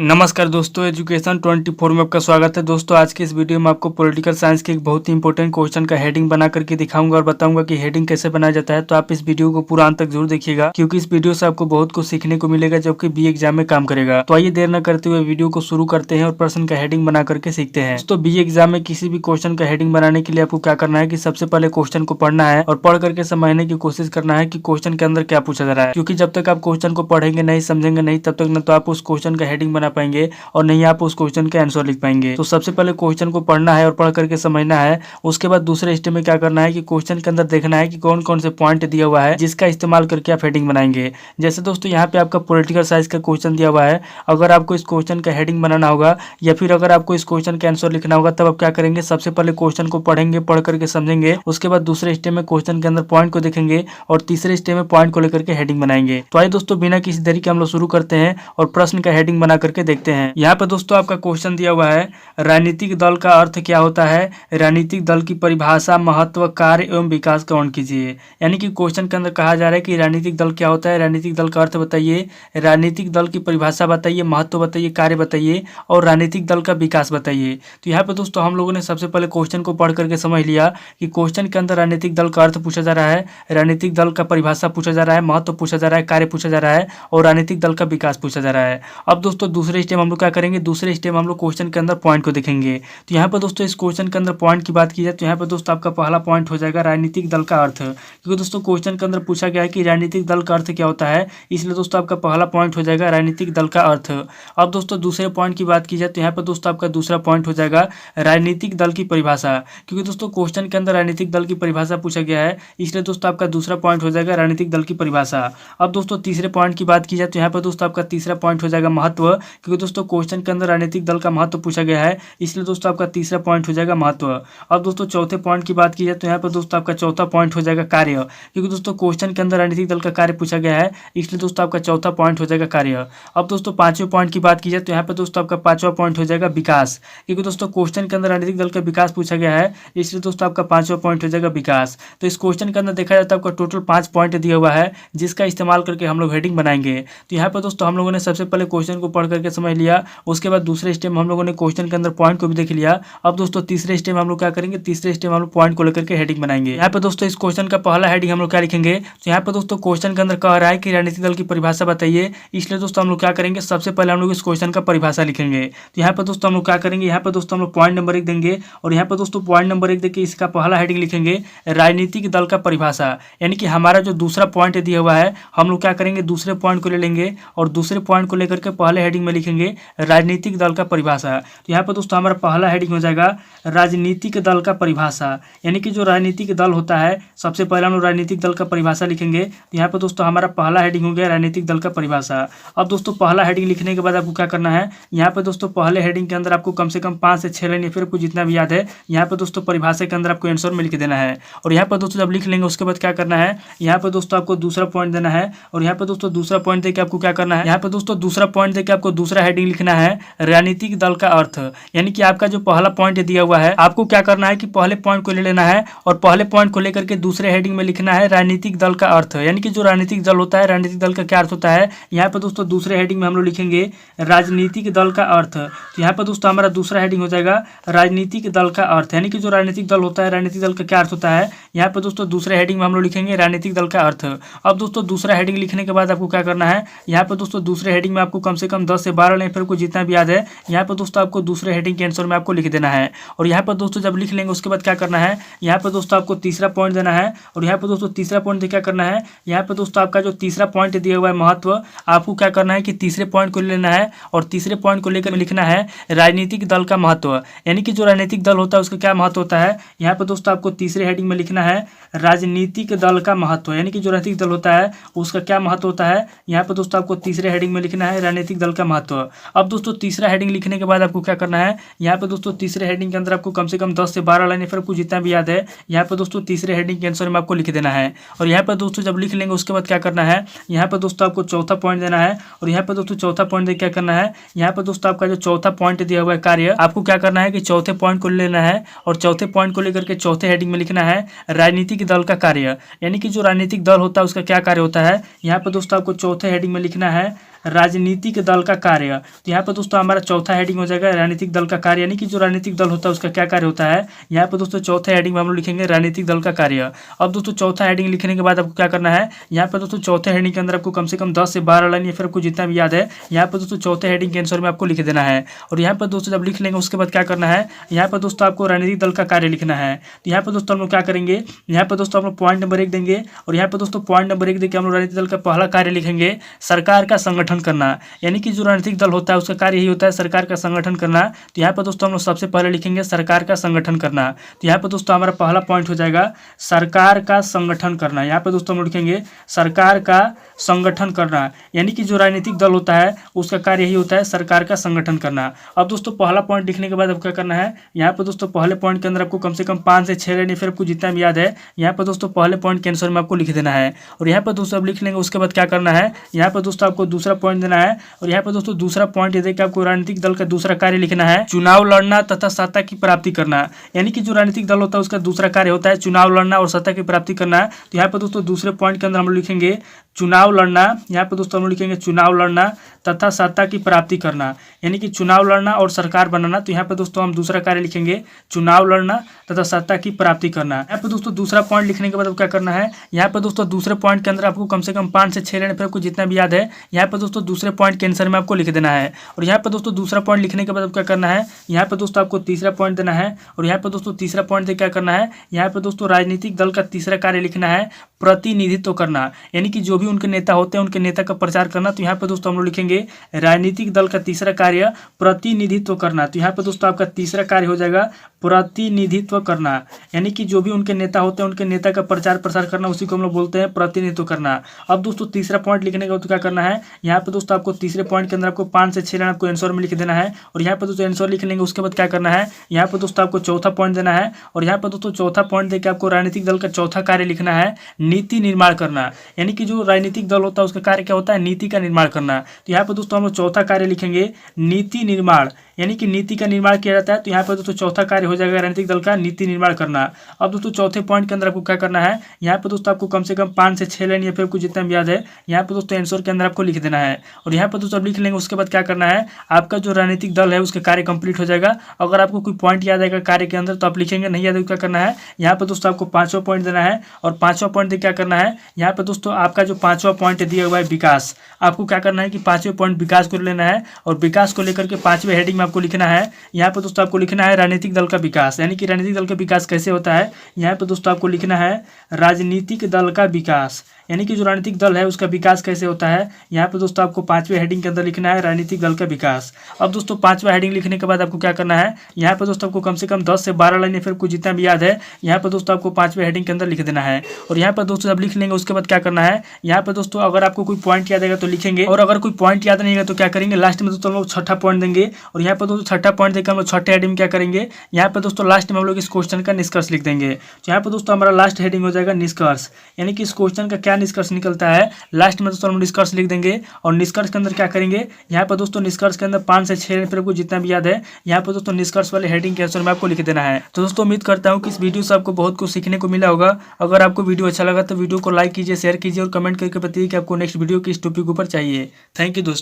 नमस्कार दोस्तों, एजुकेशन 24 में आपका स्वागत है। दोस्तों आज के इस वीडियो में आपको पॉलिटिकल साइंस के एक बहुत ही इंपॉर्टेंट क्वेश्चन का हेडिंग बना करके दिखाऊंगा और बताऊंगा कि हेडिंग कैसे बनाया जाता है। तो आप इस वीडियो को पूरा अंत तक जरूर देखिएगा, क्योंकि इस वीडियो से आपको बहुत कुछ सीखने को मिलेगा जो कि बी एग्जाम में काम करेगा। तो आइए देर न करते हुए वीडियो को शुरू करते हैं और प्रश्न का हेडिंग बना करके सीखते हैं। दोस्तों बी एग्जाम में किसी भी क्वेश्चन का हेडिंग बनाने के लिए आपको क्या करना है कि सबसे पहले क्वेश्चन को पढ़ना है और पढ़ करके समझने की कोशिश करना है कि क्वेश्चन के अंदर क्या पूछा जा रहा है। क्योंकि जब तक आप क्वेश्चन को पढ़ेंगे नहीं, समझेंगे नहीं, तब तक न तो आप उस क्वेश्चन का हेडिंग बना पाएंगे और नहीं आप उस क्वेश्चन के आंसर लिख पाएंगे। तो सबसे पहले क्वेश्चन को पढ़ना है और पढ़ करके समझना है। उसके बाद दूसरे स्टेप में क्या करना है कि क्वेश्चन के अंदर देखना है कि कौन कौन से पॉइंट दिया हुआ है जिसका इस्तेमाल करके आप हेडिंग बनाएंगे। जैसे दोस्तों यहाँ पे आपका पॉलिटिकल साइंस का क्वेश्चन दिया हुआ है। अगर आपको इस क्वेश्चन का हेडिंग बनाना होगा या फिर अगर आपको इस क्वेश्चन का आंसर लिखना होगा, तब आप क्या करेंगे, सबसे पहले क्वेश्चन को पढ़ेंगे, पढ़ करके समझेंगे। उसके बाद दूसरे स्टेप में क्वेश्चन के अंदर पॉइंट को देखेंगे और तीसरे स्टेप में पॉइंट को लेकर के हेडिंग बनाएंगे। तो आइए दोस्तों बिना किसी देरी के हम लोग शुरू करते हैं और प्रश्न का हेडिंग बना करके देखते हैं। यहाँ पे दोस्तों आपका क्वेश्चन दिया हुआ है, राजनीतिक दल का अर्थ क्या होता है? राजनीतिक दल की परिभाषा, महत्व, कार्य एवं विकास का वर्णन कीजिए। यानी कि क्वेश्चन के अंदर कहा जा रहा है कि राजनीतिक दल क्या होता है, राजनीतिक दल का अर्थ बताइए, राजनीतिक दल की परिभाषा बताइए, महत्व बताइए, कार्य बताइए और राजनीतिक दल का विकास बताइए। तो यहाँ पे दोस्तों हम लोगों ने सबसे पहले क्वेश्चन को पढ़ करके समझ लिया कि क्वेश्चन के अंदर राजनीतिक दल का अर्थ पूछा जा रहा है, राजनीतिक दल का परिभाषा पूछा जा रहा है, महत्व पूछा जा रहा है, कार्य पूछा जा रहा है और राजनीतिक दल का विकास पूछा जा रहा है। अब दोस्तों दूसरे स्टेप हम लोग क्या करेंगे, दूसरे स्टेप हम लोग क्वेश्चन के अंदर पॉइंट को देखेंगे। तो यहाँ पर दोस्तों इस क्वेश्चन के अंदर पॉइंट की बात की जाए तो यहाँ पर दोस्तों आपका पहला पॉइंट हो जाएगा राजनीतिक दल का अर्थ। क्योंकि दोस्तों क्वेश्चन के अंदर पूछा गया है कि राजनीतिक दल का अर्थ क्या होता है, इसलिए दोस्तों आपका पहला पॉइंट हो जाएगा राजनीतिक दल का अर्थ। अब दोस्तों दूसरे पॉइंट की बात की जाए तो यहाँ पर दोस्तों आपका दूसरा पॉइंट हो जाएगा राजनीतिक दल की परिभाषा। क्योंकि दोस्तों क्वेश्चन के अंदर राजनीतिक दल की परिभाषा पूछा गया है, इसलिए दोस्तों आपका दूसरा पॉइंट हो जाएगा राजनीतिक दल की परिभाषा। अब दोस्तों तीसरे पॉइंट की बात की जाए तो यहाँ पर दोस्तों आपका तीसरा पॉइंट हो जाएगा महत्व। क्योंकि दोस्तों क्वेश्चन के अंदर राजनीतिक दल का महत्व पूछा गया है, इसलिए दोस्तों आपका तीसरा पॉइंट हो जाएगा महत्व। अब दोस्तों चौथे पॉइंट की बात की जाए तो यहाँ पर दोस्तों आपका चौथा पॉइंट हो जाएगा कार्य। क्योंकि दोस्तों क्वेश्चन के अंदर राजनीतिक दल का कार्य पूछा गया है, इसलिए दोस्तों आपका चौथा पॉइंट हो जाएगा कार्य। अब दोस्तों पांचवें पॉइंट की बात की जाए तो यहाँ पर दोस्तों आपका पांचवा पॉइंट हो जाएगा विकास। क्योंकि दोस्तों क्वेश्चन के अंदर राजनीतिक दल का विकास पूछा गया है, इसलिए दोस्तों आपका पांचवा पॉइंट हो जाएगा विकास। तो इस क्वेश्चन के अंदर देखा जाता है आपका टोटल 5 पॉइंट दिया हुआ है, जिसका इस्तेमाल करके हम लोग हेडिंग बनाएंगे। तो यहाँ पर दोस्तों हम लोगों ने सबसे पहले क्वेश्चन को पढ़ करके समझ लिया। उसके बाद दूसरे स्टेप में हम लोगों ने क्वेश्चन के अंदर पॉइंट को भी देख लिया। अब दोस्तों तीसरे स्टेप में हम लोग क्या करेंगे, तीसरे स्टेप में हम लोग पॉइंट को लेकर के हेडिंग बनाएंगे। यहाँ पे दोस्तों इस क्वेश्चन का पहला हेडिंग हम लोग क्या लिखेंगे, तो यहाँ पे दोस्तों क्वेश्चन के अंदर कह रहा है कि राजनीतिक दल की परिभाषा बताइए, इसलिए दोस्तों हम लोग क्या करेंगे, सबसे पहले हम लोग इस क्वेश्चन का परिभाषा लिखेंगे। तो यहाँ पे दोस्तों हम लोग क्या करेंगे, यहाँ पे दोस्तों हम लोग पॉइंट नंबर 1 देंगे और यहाँ पे दोस्तों पॉइंट नंबर 1 देके इसका पहला हेडिंग लिखेंगे राजनीतिक दल का परिभाषा। यानी कि हमारा जो दूसरा पॉइंट दिया हुआ है, हम लोग क्या करेंगे, दूसरे पॉइंट को ले लेंगे और दूसरे पॉइंट को लेकर के पहले हेडिंग में लिखेंगे राजनीतिक दल का परिभाषा। तो यहाँ पे दोस्तों हमारा पहला हेडिंग हो जाएगा राजनीतिक दल का परिभाषा। यानी कि जो राजनीतिक दल होता है, सबसे पहले हम लोग राजनीतिक दल का परिभाषा लिखेंगे। तो यहाँ पे दोस्तों हमारा पहला हेडिंग हो गया राजनीतिक दल का परिभाषा। अब दोस्तों पहला हेडिंग लिखने के बाद आपको क्या करना है, यहाँ पे दोस्तों पहले हेडिंग के अंदर आपको कम से कम 5 से 6 लाइन या फिर आपको जितना भी याद है, यहाँ पे दोस्तों परिभाषा के अंदर आपको आंसर में लिख देना है। और यहाँ पर दोस्तों जब लिख लेंगे उसके बाद क्या करना है, यहाँ पे दोस्तों आपको दूसरा पॉइंट देना है और यहाँ पे दोस्तों दूसरा पॉइंट देके आपको क्या करना है, यहाँ पे दोस्तों दूसरा पॉइंट देके आपको दूसरा हेडिंग लिखना है राजनीतिक दल का अर्थ। यानी कि आपका जो पहला पॉइंट दिया हुआ है, आपको क्या करना है कि पहले पॉइंट को ले लेना है और पहले पॉइंट को लेकर के दूसरे हेडिंग में लिखना है राजनीतिक दल का अर्थ। यानी कि जो राजनीतिक दल होता है, राजनीतिक दल का क्या अर्थ होता है, यहाँ पे दोस्तों दूसरे हेडिंग में हम लोग लिखेंगे राजनीतिक दल का अर्थ। तो यहाँ पे दोस्तों हमारा दूसरा हेडिंग हो जाएगा राजनीतिक दल का अर्थ। यानी कि जो राजनीतिक दल होता है, राजनीतिक दल का क्या अर्थ होता है, यहाँ पे दोस्तों दूसरे हेडिंग में हम लोग लिखेंगे राजनीतिक दल का अर्थ। अब दोस्तों दूसरा हेडिंग लिखने के बाद आपको क्या करना है, यहाँ पे दोस्तों दूसरे हेडिंग में आपको कम से कम 10 से 12 लाइन फिर को जितना भी याद है, यहाँ पे दोस्तों आपको दूसरे हेडिंग के आंसर में आपको लिख देना है। और यहाँ पर दोस्तों जब लिख लेंगे उसके बाद क्या करना है, यहाँ पे दोस्तों आपको तीसरा पॉइंट देना है और यहाँ पे दोस्तों तीसरा पॉइंट क्या करना है, यहाँ पे दोस्तों आपका जो तीसरा पॉइंट दिया हुआ है महत्व, आपको क्या करना है कि तीसरे पॉइंट को लेना है और तीसरे पॉइंट को लेकर लिखना है राजनीतिक दल का महत्व। यानी कि जो राजनीतिक दल होता है उसका क्या महत्व होता है, यहाँ पे दोस्तों आपको तीसरे हेडिंग में लिखना है राजनीतिक दल का महत्व। यानी कि जो राजनीतिक दल होता है उसका क्या महत्व होता है, यहाँ पे दोस्तों आपको तीसरे हेडिंग में लिखना है राजनीतिक दल का महत्व। अब दोस्तों तीसरा हेडिंग लिखने के बाद आपको क्या करना है, यहाँ पे दोस्तों तीसरे हेडिंग के अंदर आपको कम से कम 10 से 12 लाइन फिर आपको जितना भी याद है, यहाँ पे दोस्तों तीसरे हेडिंग के आंसर में आपको लिख देना है। और यहाँ पर दोस्तों जब लिख लेंगे उसके बाद क्या करना है, यहाँ पर दोस्तों आपको चौथा पॉइंट देना है और यहाँ पर दोस्तों चौथा पॉइंट देकर क्या करना है, यहाँ पर दोस्तों आपका जो चौथा पॉइंट दिया हुआ है कार्य, आपको क्या करना है कि चौथे पॉइंट को लेना है और चौथे पॉइंट को लेकर के चौथे हेडिंग में लिखना है राजनीतिक दल का कार्य। यानी कि जो राजनीतिक दल होता है उसका क्या कार्य होता है, यहाँ पर दोस्तों आपको चौथे हेडिंग में लिखना है राजनीतिक दल का कार्य। तो यहाँ पर दोस्तों हमारा चौथा हेडिंग हो जाएगा राजनीतिक दल का कार्य, यानी कि जो राजनीतिक दल होता है उसका क्या कार्य होता है। यहाँ पर दोस्तों चौथा हेडिंग में हम लोग लिखेंगे राजनीतिक दल का कार्य। अब दोस्तों चौथा हेडिंग लिखने के बाद आपको क्या करना है, यहाँ पर दोस्तों चौथे हेडिंग के अंदर आपको कम से कम 10 से 12 लाइन या फिर आपको जितना भी याद है यहाँ पर दोस्तों चौथे हेडिंग के आंसर में आपको लिख देना है। और यहाँ पर दोस्तों जब लिख लेंगे उसके बाद क्या करना है, यहाँ पर दोस्तों आपको राजनीतिक दल का कार्य लिखना है। तो यहाँ पर दोस्तों हम लोग क्या करेंगे, यहाँ पर दोस्तों हम लोग पॉइंट नंबर 1 देंगे और यहाँ पर दोस्तों पॉइंट नंबर 1 देकर हम लोग राजनीतिक दल का पहला कार्य लिखेंगे सरकार का संगठन करना, यानी कि जो राजनीतिक दल होता है उसका कार्य यही होता है सरकार का संगठन करना। तो यहाँ पर दोस्तों हम लोग सबसे पहले लिखेंगे सरकार का संगठन करना। तो यहाँ पर दोस्तों हमारा पहला पॉइंट हो जाएगा सरकार का संगठन करना। यहाँ पर दोस्तों हम लोग लिखेंगे सरकार का संगठन करना, यानी कि जो राजनीतिक दल होता है उसका कार्य यही होता है सरकार का संगठन करना। अब दोस्तों पहला पॉइंट लिखने के बाद आपको क्या करना है, यहाँ पर दोस्तों पहले पॉइंट के अंदर आपको कम से कम 5 से 6 लाइन फिर आपको जितना भी याद है यहाँ पर दोस्तों पहले पॉइंट के आंसर में आपको लिख देना है। और यहाँ पर दोस्तों आप लिख लेंगे उसके बाद क्या करना है, यहाँ पर दोस्तों आपको दूसरा पॉइंट देना है। और यहाँ पर दोस्तों दूसरा पॉइंट ये देखिए आपको राजनीतिक दल का दूसरा कार्य लिखना है चुनाव लड़ना तथा सत्ता की प्राप्ति करना, यानी कि जो राजनीतिक दल होता है उसका दूसरा कार्य होता है चुनाव लड़ना और सत्ता की प्राप्ति करना। तो यहाँ पर दोस्तों दूसरे पॉइंट के अंदर हम लिखेंगे चुनाव लड़ना, यहाँ पर दोस्तों हम लिखेंगे चुनाव लड़ना तथा सत्ता की प्राप्ति करना, यानी कि चुनाव लड़ना और सरकार बनाना। तो यहाँ पर दोस्तों हम दूसरा कार्य लिखेंगे चुनाव लड़ना तथा सत्ता की प्राप्ति करना। यहाँ पर दोस्तों दूसरा पॉइंट लिखने के बाद क्या करना है, यहाँ पर दोस्तों दूसरे पॉइंट के अंदर आपको कम से कम 5 से 6 लाइन फिर आपको जितना भी याद है यहाँ पर दोस्तों दूसरे पॉइंट के आंसर में आपको लिख देना है। और यहाँ पर दोस्तों दूसरा पॉइंट लिखने के बाद क्या करना है, यहाँ पर दोस्तों आपको तीसरा पॉइंट देना है। और यहाँ पर दोस्तों तीसरा पॉइंट से क्या करना है, यहाँ पर दोस्तों राजनीतिक दल का तीसरा कार्य लिखना है प्रतिनिधित्व करना, यानी कि जो भी उनके नेता होते हैं उनके नेता का प्रचार करना। तो यहाँ पर दोस्तों हम लोग लिखेंगे राजनीतिक दल का तीसरा कार्य प्रतिनिधित्व करना। तो यहाँ पर दोस्तों आपका तीसरा कार्य हो जाएगा प्रतिनिधित्व करना, यानी कि जो भी उनके नेता होते हैं उनके नेता का प्रचार प्रसार करना, उसी को हम लोग बोलते हैं प्रतिनिधित्व करना। अब दोस्तों तीसरा पॉइंट लिखने के बाद क्या करना है, यहाँ पर दोस्तों आपको तीसरे पॉइंट के अंदर आपको 5 से 6 लाइन आपको आंसर में लिख देना है। और यहाँ पर दोस्तों आंसर लिख लेंगे उसके बाद क्या करना है, यहाँ पर दोस्तों आपको चौथा पॉइंट देना है। और यहाँ पर दोस्तों चौथा पॉइंट देकर आपको राजनीतिक दल का चौथा कार्य लिखना है नीति निर्माण करना, यानी कि जो राजनीतिक दल होता है उसका कार्य क्या होता है नीति का निर्माण करना। तो यहाँ पर दोस्तों हम लोग चौथा कार्य लिखेंगे नीति निर्माण, यानी कि नीति का निर्माण किया जाता है। तो यहाँ पर दोस्तों चौथा कार्य हो जाएगा राजनीतिक दल का नीति निर्माण करना। अब दोस्तों चौथे पॉइंट के अंदर आपको क्या करना है, यहाँ पर दोस्तों आपको कम से कम 5 से 6 लाइन या फिर आपको जितना भी याद है यहाँ पर दोस्तों आंसर के अंदर आपको लिख देना है। और यहाँ पर दोस्तों आप लिख लेंगे उसके बाद क्या करना है, आपका जो राजनीतिक दल है उसका कार्य कंप्लीट हो जाएगा। अगर आपको कोई पॉइंट याद आएगा कार्य के अंदर तो आप लिखेंगे, नहीं याद है क्या करना है, यहाँ पर दोस्तों आपको 5वां पॉइंट देना है। और 5वां पॉइंट क्या करना है, यहाँ पर दोस्तों आपका जो 5वां पॉइंट दिया हुआ है विकास, आपको क्या करना है कि 5वें पॉइंट विकास को लेना है। और विकास को लेकर के 5वें हेडिंग में आपको लिखना है, यहाँ पर दोस्तों आपको लिखना है राजनीतिक दल का विकास, यानी कि राजनीतिक दल का विकास कैसे होता है, यहाँ पर दोस्तों आपको लिखना है राजनीतिक दल का विकास, यानी कि जो राजनीतिक दल है उसका विकास कैसे होता है। यहाँ पर दोस्तों आपको 5वें हेडिंग के अंदर लिखना है राजनीतिक दल का विकास। अब दोस्तों 5वां हेडिंग लिखने के बाद आपको क्या करना है, यहाँ पर दोस्तों आपको कम से कम 10 से 12 लाइन फिर कुछ जितना भी याद है यहाँ पर दोस्तों आपको 5वें हेडिंग के अंदर लिख देना है। और यहाँ पर दोस्तों जब लिख लेंगे उसके बाद क्या करना है, यहाँ पर दोस्तों अगर आपको कोई पॉइंट याद आएगा तो लिखेंगे, और अगर कोई पॉइंट याद नहीं है तो क्या करेंगे, लास्ट में दोस्तों हम लोग छठा पॉइंट देंगे। और यहाँ पर दोस्तों छठा पॉइंट देकर हम लोग छठे हेडिंग में क्या करेंगे, यहाँ पर दोस्तों लास्ट में हम लोग इस क्वेश्चन का निष्कर्ष लिख देंगे। तो यहाँ पर दोस्तों हमारा लास्ट हेडिंग हो जाएगा निष्कर्ष, यानी कि इस क्वेश्चन का क्या निष्कर्ष निकलता है, लास्ट में दोस्तों हम निष्कर्ष लिख देंगे। और निष्कर्ष के अंदर क्या करेंगे, यहाँ पर दोस्तों निष्कर्ष के अंदर 5 से 6 फिर आपको जितना भी याद है यहाँ पर दोस्तों निष्कर्ष वाले हेडिंग के आंसर में आपको लिख देना है। तो दोस्तों उम्मीद करता हूँ कि इस वीडियो से आपको बहुत कुछ सीखने को मिला होगा। अगर आपको वीडियो अच्छा लगा तो वीडियो को लाइक कीजिए, शेयर कीजिए और कमेंट करके बताइए कि आपको नेक्स्ट वीडियो किस टॉपिक ऊपर चाहिए। थैंक यू दोस्तों।